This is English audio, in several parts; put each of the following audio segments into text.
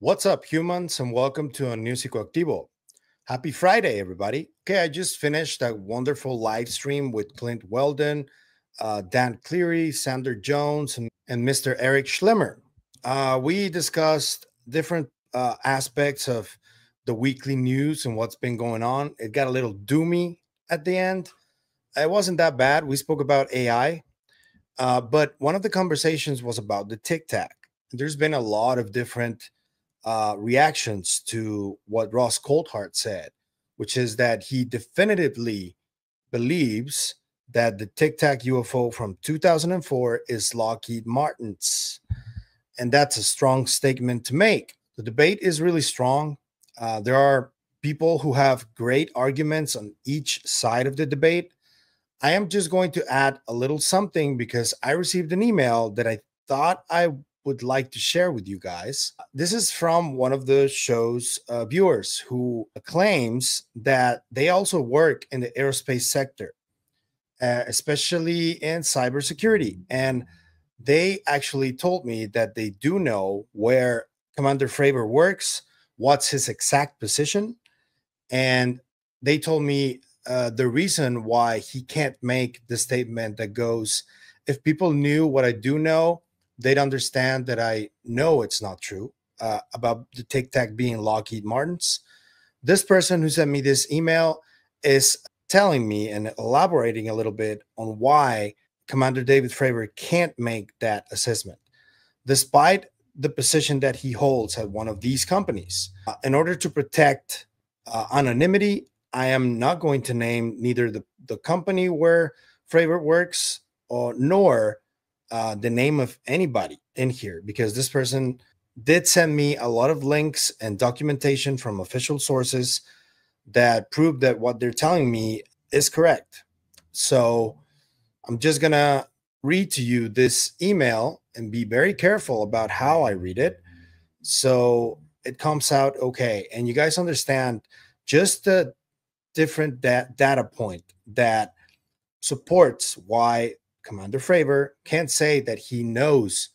What's up, humans, and welcome to a new Psicoactivo. Happy Friday, everybody. Okay, I just finished a wonderful live stream with Clint Weldon, Dan Cleary, Sander Jones, and Mr. Eric Schlemmer. We discussed different aspects of the weekly news and what's been going on. It got a little doomy at the end. It wasn't that bad. We spoke about AI, but one of the conversations was about the Tic-Tac. There's been a lot of different reactions to what Ross Coulthart said, which is that he definitively believes that the Tic-Tac UFO from 2004 is Lockheed Martin's. And that's a strong statement to make. The debate is really strong. There are people who have great arguments on each side of the debate. I am just going to add a little something because I received an email that I thought I would like to share with you guys. This is from one of the show's viewers who claims that they also work in the aerospace sector, especially in cybersecurity. And they actually told me that they do know where Commander Fravor works, what's his exact position. And they told me the reason why he can't make the statement that goes, if people knew what I do know, they'd understand that I know it's not true about the Tic-Tac being Lockheed Martin's. This person who sent me this email is telling me and elaborating a little bit on why Commander David Fravor can't make that assessment, despite the position that he holds at one of these companies. In order to protect anonymity, I am not going to name neither the company where Fravor works nor the name of anybody in here, because this person did send me a lot of links and documentation from official sources that prove that what they're telling me is correct. So I'm just going to read to you this email and be very careful about how I read it, so it comes out okay. And you guys understand just the different data point that supports why Commander Fravor can't say that he knows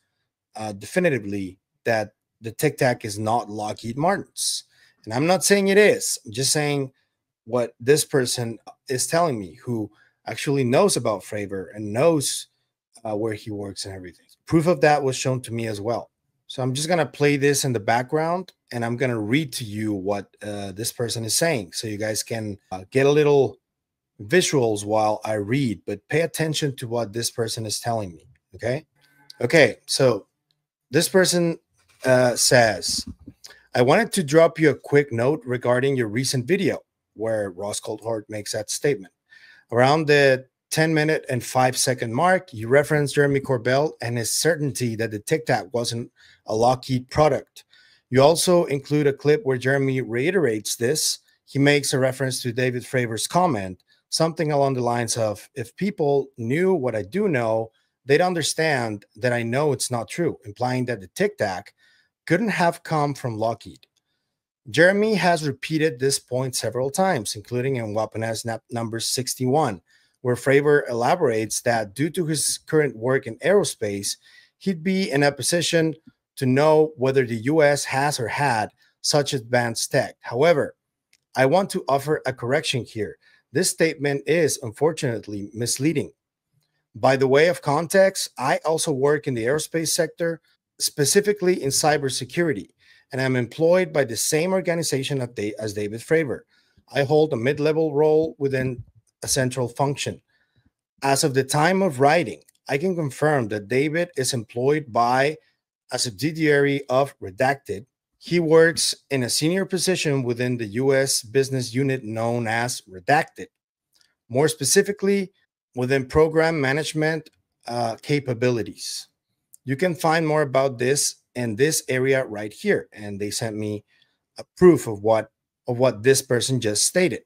definitively that the Tic-Tac is not Lockheed Martin's. And I'm not saying it is. I'm just saying what this person is telling me, who actually knows about Fravor and knows where he works and everything. Proof of that was shown to me as well. So I'm just going to play this in the background, and I'm going to read to you what this person is saying, so you guys can get a little visuals while I read, but pay attention to what this person is telling me. Okay, so this person says, I wanted to drop you a quick note regarding your recent video where Ross Coulthart makes that statement. Around the 10-minute and 5-second mark, you referenced Jeremy Corbell and his certainty that the Tic-Tac wasn't a Lockheed product. You also include a clip where Jeremy reiterates this. He makes a reference to David Fravor's comment, something along the lines of, if people knew what I do know, they'd understand that I know it's not true, implying that the Tic-Tac couldn't have come from Lockheed. Jeremy has repeated this point several times, including in Weapon-S number 61, where Fravor elaborates that due to his current work in aerospace, he'd be in a position to know whether the US has or had such advanced tech. However, I want to offer a correction here. This statement is unfortunately misleading. By the way of context, I also work in the aerospace sector, specifically in cybersecurity, and I'm employed by the same organization as David Fravor. I hold a mid-level role within a central function. As of the time of writing, I can confirm that David is employed by a subsidiary of Redacted. He works in a senior position within the U.S. business unit known as Redacted, more specifically within program management capabilities. You can find more about this in this area right here. And they sent me a proof of what this person just stated.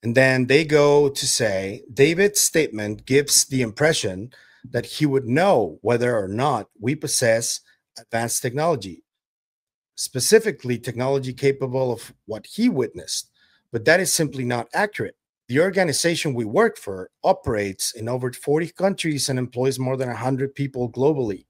And then they go to say, David's statement gives the impression that he would know whether or not we possess advanced technology, specifically technology capable of what he witnessed. But that is simply not accurate. The organization we work for operates in over 40 countries and employs more than 100 people globally.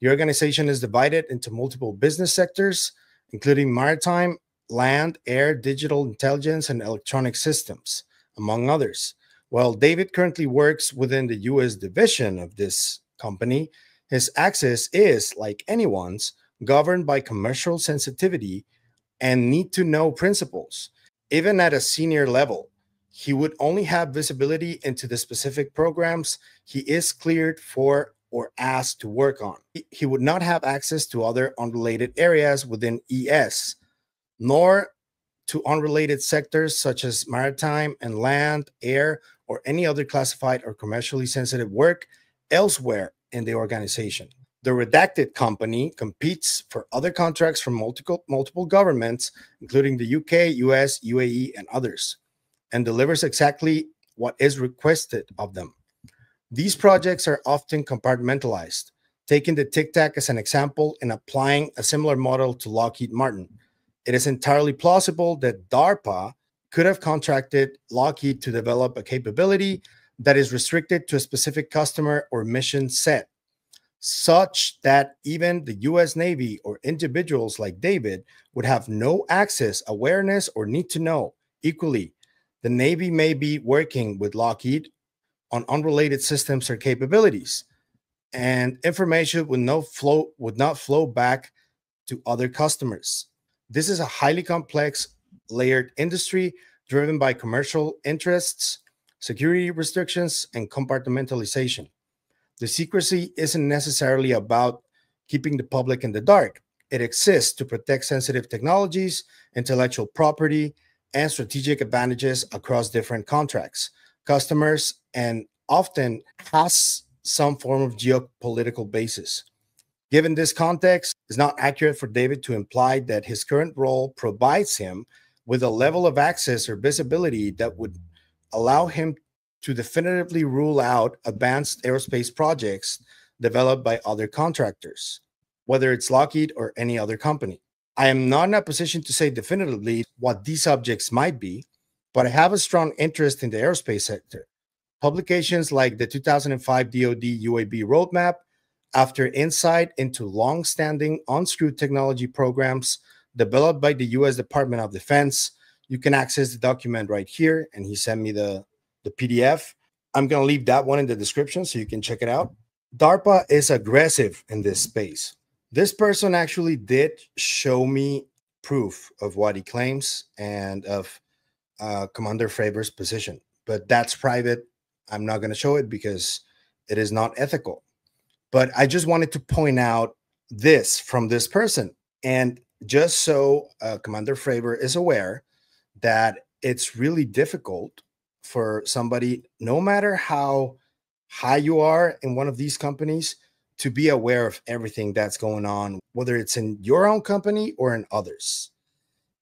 The organization is divided into multiple business sectors, including maritime, land, air, digital intelligence, and electronic systems, among others. While David currently works within the US division of this company, his access is, like anyone's, governed by commercial sensitivity and need to know principles. Even at a senior level, he would only have visibility into the specific programs he is cleared for or asked to work on. He would not have access to other unrelated areas within ES, nor to unrelated sectors such as maritime and land, air, or any other classified or commercially sensitive work elsewhere in the organization. The redacted company competes for other contracts from multiple governments, including the UK, US, UAE, and others, and delivers exactly what is requested of them. These projects are often compartmentalized, taking the Tic-Tac as an example and applying a similar model to Lockheed Martin. It is entirely plausible that DARPA could have contracted Lockheed to develop a capability that is restricted to a specific customer or mission set, such that even the US Navy or individuals like David would have no access, awareness, or need to know. Equally, the Navy may be working with Lockheed on unrelated systems or capabilities, and information would not flow back to other customers. This is a highly complex, layered industry driven by commercial interests, security restrictions, and compartmentalization. The secrecy isn't necessarily about keeping the public in the dark. It exists to protect sensitive technologies, intellectual property, and strategic advantages across different contracts, customers, and often has some form of geopolitical basis. Given this context, it's not accurate for David to imply that his current role provides him with a level of access or visibility that would allow him to definitively rule out advanced aerospace projects developed by other contractors, whether it's Lockheed or any other company. I am not in a position to say definitively what these subjects might be, but I have a strong interest in the aerospace sector. Publications like the 2005 DoD UAB Roadmap offer insight into long-standing unscrewed technology programs developed by the U.S. Department of Defense. You can access the document right here, and he sent me the PDF. I'm going to leave that one in the description so you can check it out. DARPA is aggressive in this space. This person actually did show me proof of what he claims and of Commander Fravor's position, but that's private. I'm not going to show it because it is not ethical. But I just wanted to point out this from this person. And just so Commander Fravor is aware that it's really difficult for somebody, no matter how high you are in one of these companies, to be aware of everything that's going on, whether it's in your own company or in others.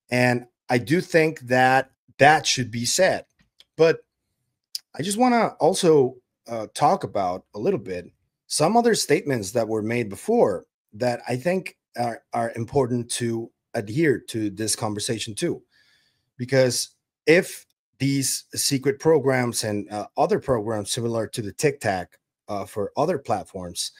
And I do think that that should be said. But I just want to also talk about a little bit some other statements that were made before that I think are important to adhere to this conversation too. Because if these secret programs and other programs similar to the Tic-Tac for other platforms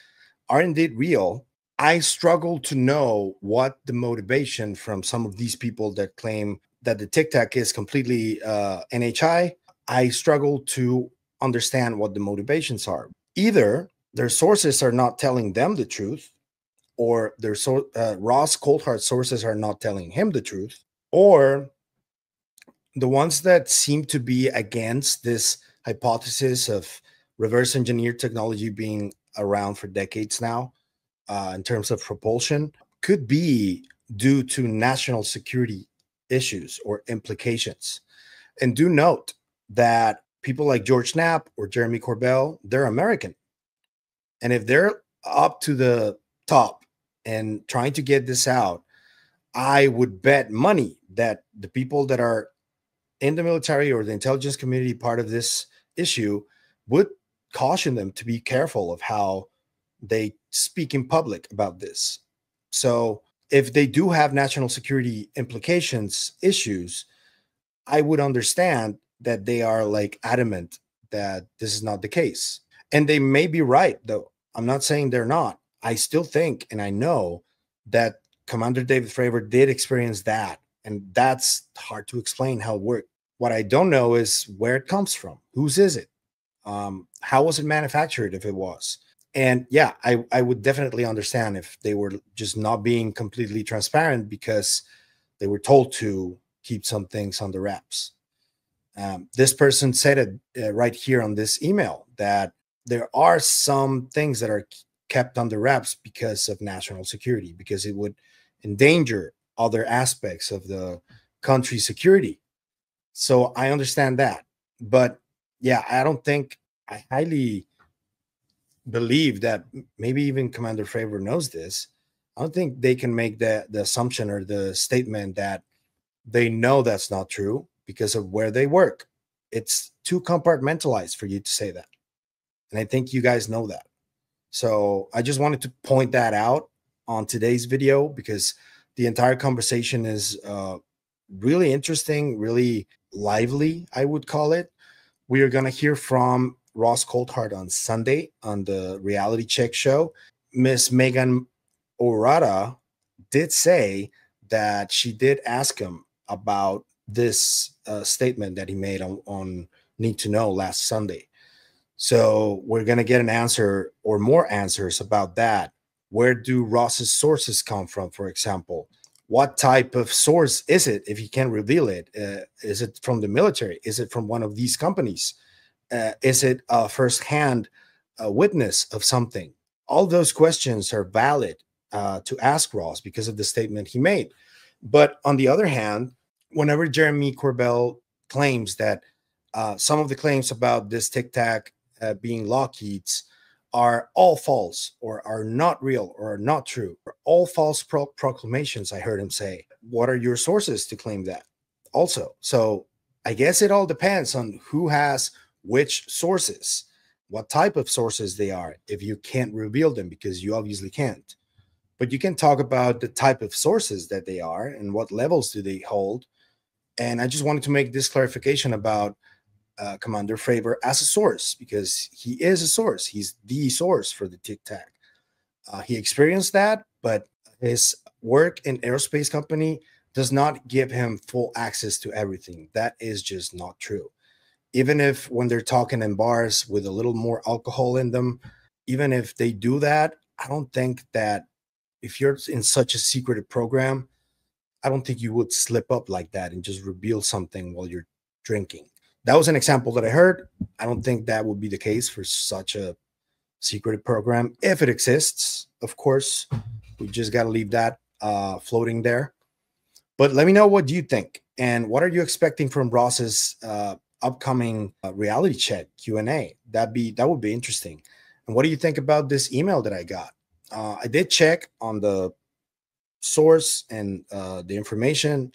are indeed real, I struggle to know what the motivation from some of these people that claim that the Tic-Tac is completely NHI. I struggle to understand what the motivations are. Either their sources are not telling them the truth, or their Ross Coulthart sources are not telling him the truth, or the ones that seem to be against this hypothesis of reverse engineered technology being around for decades now in terms of propulsion could be due to national security issues or implications. And do note that people like George Knapp or Jeremy Corbell, they're American. And if they're up to the top and trying to get this out, I would bet money that the people that are in the military or the intelligence community part of this issue would caution them to be careful of how they speak in public about this. So if they do have national security implications issues, I would understand that they are like adamant that this is not the case. And they may be right, though. I'm not saying they're not. I still think, and I know that Commander David Fravor did experience that. And that's hard to explain how it worked. What I don't know is where it comes from. Whose is it? How was it manufactured if it was? And yeah, I would definitely understand if they were just not being completely transparent because they were told to keep some things on the wraps. This person said it right here on this email that there are some things that are kept under wraps because of national security, because it would endanger other aspects of the country's security. So I understand that. But yeah, I highly believe that maybe even Commander Fravor knows this. I don't think they can make the assumption or the statement that they know that's not true because of where they work. It's too compartmentalized for you to say that. And I think you guys know that. So I just wanted to point that out on today's video because the entire conversation is really interesting, really lively, I would call it. We are going to hear from Ross Coulthart on Sunday on the Reality Check show. Miss Megan Orada did say that she did ask him about this statement that he made on Need to Know last Sunday. So we're going to get an answer or more answers about that. Where do Ross's sources come from, for example? What type of source is it, if he can reveal it? Is it from the military? Is it from one of these companies? Is it a firsthand witness of something? All those questions are valid to ask Ross because of the statement he made. But on the other hand, whenever Jeremy Corbell claims that some of the claims about this Tic-Tac being Lockheed's are all false or are not real or are not true, or all false proclamations, I heard him say. What are your sources to claim that also? So I guess it all depends on who has which sources, what type of sources they are, if you can't reveal them, because you obviously can't. But you can talk about the type of sources that they are and what levels do they hold. And I just wanted to make this clarification about Commander Fravor as a source, because he is a source. He's the source for the Tic-Tac. He experienced that, but his work in aerospace company does not give him full access to everything. That is just not true. Even if when they're talking in bars with a little more alcohol in them, even if they do that, I don't think that if you're in such a secretive program, I don't think you would slip up like that and just reveal something while you're drinking. That was an example that I heard. I don't think that would be the case for such a secretive program. If it exists, of course, we just got to leave that floating there. But let me know what you think. And what are you expecting from Ross's upcoming reality check Q&A? That would be interesting. And what do you think about this email that I got? I did check on the source and the information.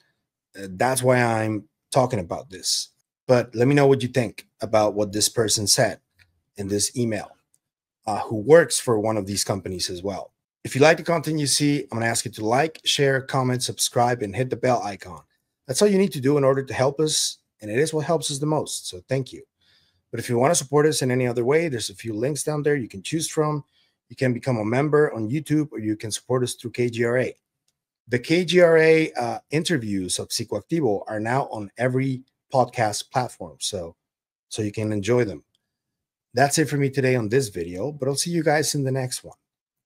That's why I'm talking about this. But let me know what you think about what this person said in this email, who works for one of these companies as well. If you like the content you see, I'm going to ask you to like, share, comment, subscribe, and hit the bell icon. That's all you need to do in order to help us, and it is what helps us the most, so thank you. But if you want to support us in any other way, there's a few links down there you can choose from. You can become a member on YouTube, or you can support us through KGRA. The KGRA interviews of Psicoactivo are now on every podcast platform, so you can enjoy them. That's it for me today on this video, but I'll see you guys in the next one.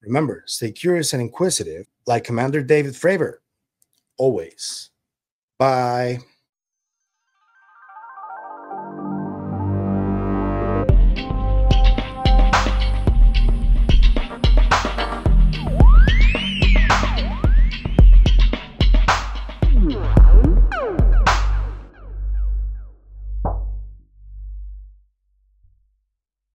Remember, stay curious and inquisitive like Commander David Fravor. Always. Bye.